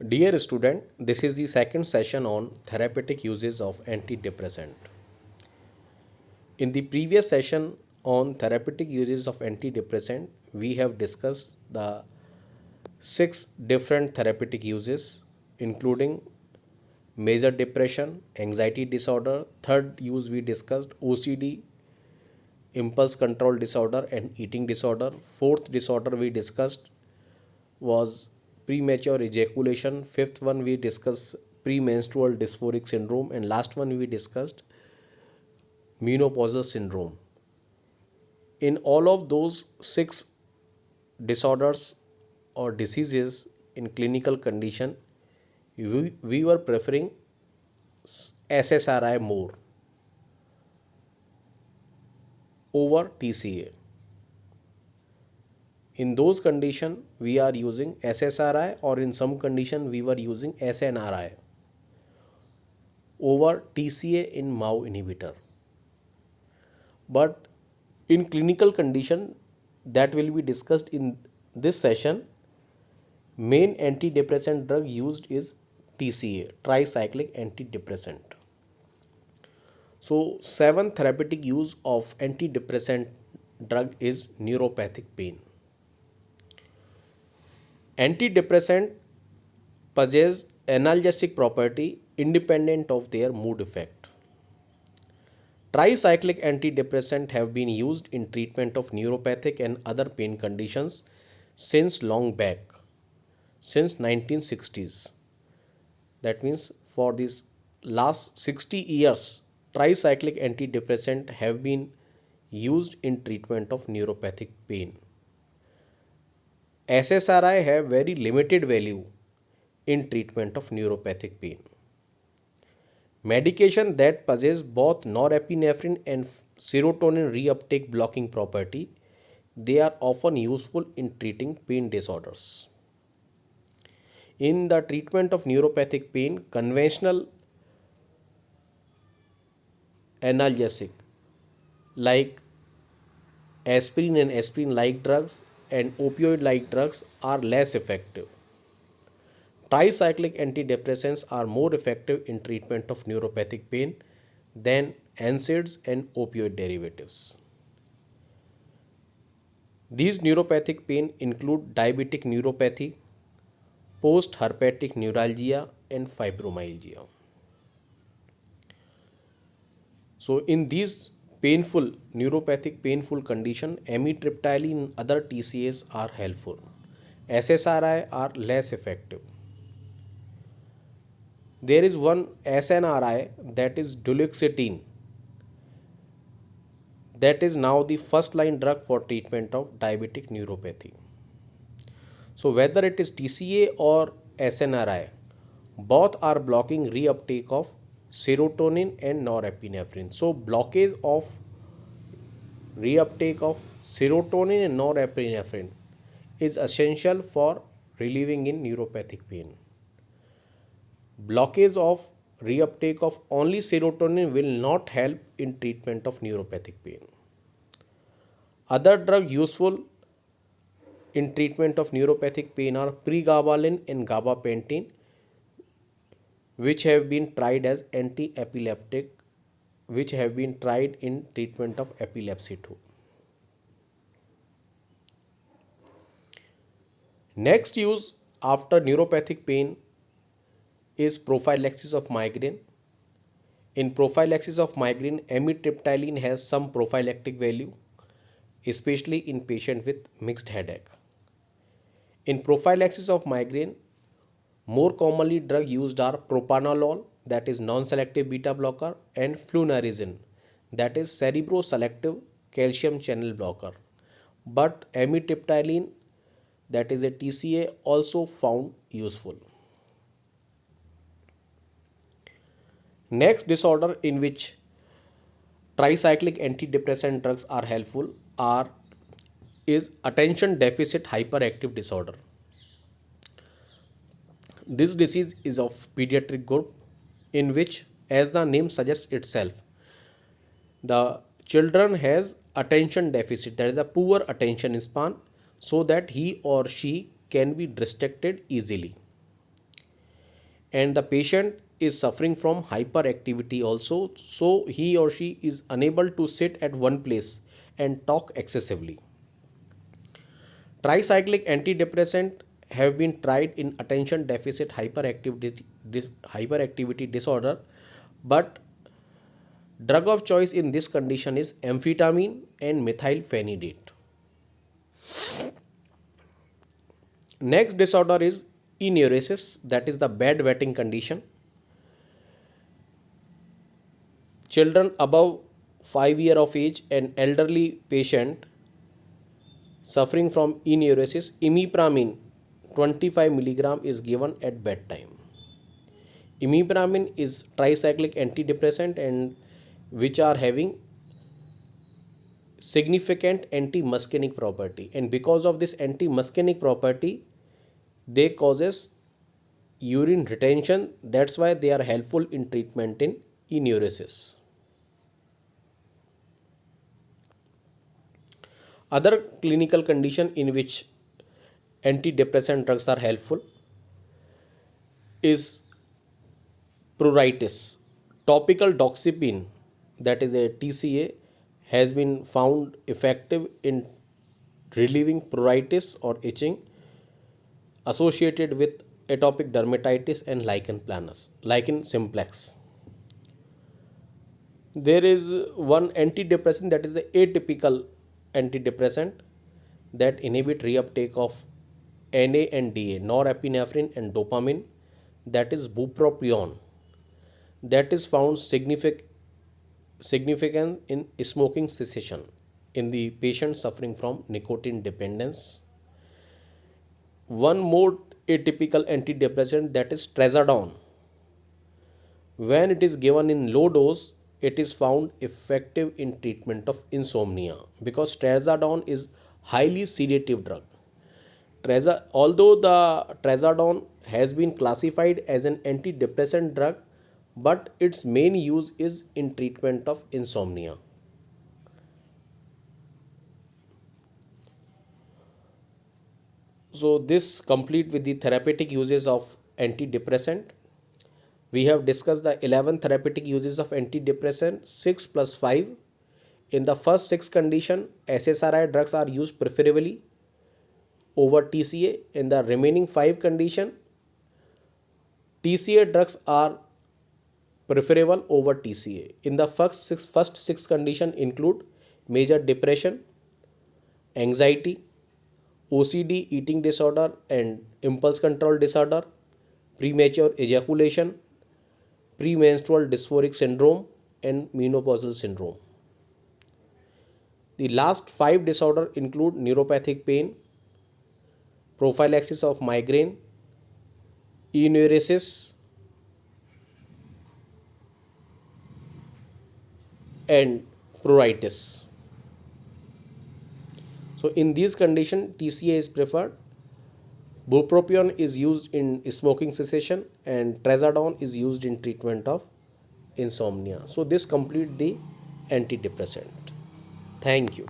Dear student, this is the second session on therapeutic uses of antidepressant. In the previous session on therapeutic uses of antidepressant, we have discussed the six different therapeutic uses, including major depression, anxiety disorder. Third use we discussed OCD, impulse control disorder, and eating disorder. Fourth disorder we discussed was premature ejaculation. Fifth one we discussed premenstrual dysphoric syndrome, and last one we discussed menopausal syndrome. In all of those six disorders or diseases in clinical condition, we were preferring SSRI more over TCA. In those condition we are using SSRI, or in some condition we were using SNRI over TCA in MAO inhibitor. But in clinical condition that will be discussed in this session, main antidepressant drug used is TCA, tricyclic antidepressant. So, seventh therapeutic use of antidepressant drug is neuropathic pain. Antidepressant possess analgesic property independent of their mood effect. Tricyclic antidepressants have been used in treatment of neuropathic and other pain conditions since long back, since 1960s. That means for these last 60 years, tricyclic antidepressants have been used in treatment of neuropathic pain. SSRI have very limited value in treatment of neuropathic pain. Medication that possess both norepinephrine and serotonin reuptake blocking property, they are often useful in treating pain disorders. In the treatment of neuropathic pain, conventional analgesic like aspirin and aspirin like drugs and opioid like drugs are less effective. Tricyclic antidepressants are more effective in treatment of neuropathic pain than NSAIDs and opioid derivatives. These neuropathic pain include diabetic neuropathy, post-herpetic neuralgia, and fibromyalgia. So, in these painful neuropathic painful condition, amitriptyline and other TCAs are helpful. SSRI are less effective. There is one SNRI, that is duloxetine, that is now the first line drug for treatment of diabetic neuropathy. So whether it is TCA or SNRI, both are blocking reuptake of serotonin and norepinephrine. So blockage of reuptake of serotonin and norepinephrine is essential for relieving in neuropathic pain. Blockage of reuptake of only serotonin will not help in treatment of neuropathic pain. Other drugs useful in treatment of neuropathic pain are pregabalin and gabapentin, which have been tried as anti-epileptic, which have been tried in treatment of epilepsy too. Next use after neuropathic pain is prophylaxis of migraine. In prophylaxis of migraine, amitriptyline has some prophylactic value, especially in patients with mixed headache. In prophylaxis of migraine, more commonly drug used are propranolol, that is non-selective beta blocker, and flunarizine, that is cerebroselective calcium channel blocker. But amitriptyline, that is a TCA, also found useful. Next disorder in which tricyclic antidepressant drugs are helpful are is attention deficit hyperactive disorder. This disease is of pediatric group in which, as the name suggests itself, the children has attention deficit, that is a poor attention span, so that he or she can be distracted easily. and the patient is suffering from hyperactivity also, so he or she is unable to sit at one place and talk excessively. Tricyclic antidepressant have been tried in attention deficit hyperactivity disorder, but drug of choice in this condition is amphetamine and methylphenidate. Next disorder is enuresis, that is the bedwetting condition. Children above 5 year of age and elderly patient suffering from enuresis, imipramine 25 milligram is given at bedtime. Imipramine is tricyclic antidepressant and which are having significant anti-muscarinic property, and because of this anti-muscarinic property they causes urine retention. That's why they are helpful in treatment in enuresis. Other clinical condition in which antidepressant drugs are helpful is pruritus. Topical doxepin, that is a TCA, has been found effective in relieving pruritus or itching associated with atopic dermatitis and lichen simplex. There is one antidepressant, that is the atypical antidepressant, that inhibit reuptake of NA and DA, norepinephrine and dopamine, that is bupropion, that is found significant in smoking cessation in the patient suffering from nicotine dependence. One more atypical antidepressant, that is trazodone. When it is given in low dose, it is found effective in treatment of insomnia because trazodone is highly sedative drug. Although the trazodone has been classified as an antidepressant drug, but its main use is in treatment of insomnia. So this complete with the therapeutic uses of antidepressant. We have discussed the 11 therapeutic uses of antidepressant, 6 plus 5. In the first 6 condition, SSRI drugs are used preferably over TCA. In the remaining 5 condition, TCA drugs are preferable over TCA. In the first six condition include major depression, anxiety, OCD, eating disorder and impulse control disorder, premature ejaculation, premenstrual dysphoric syndrome and menopausal syndrome. The last 5 disorders include neuropathic pain, prophylaxis of migraine, enuresis, and pruritus. So in these conditions, TCA is preferred. Bupropion is used in smoking cessation and trazodone is used in treatment of insomnia. So this completes the antidepressant. Thank you.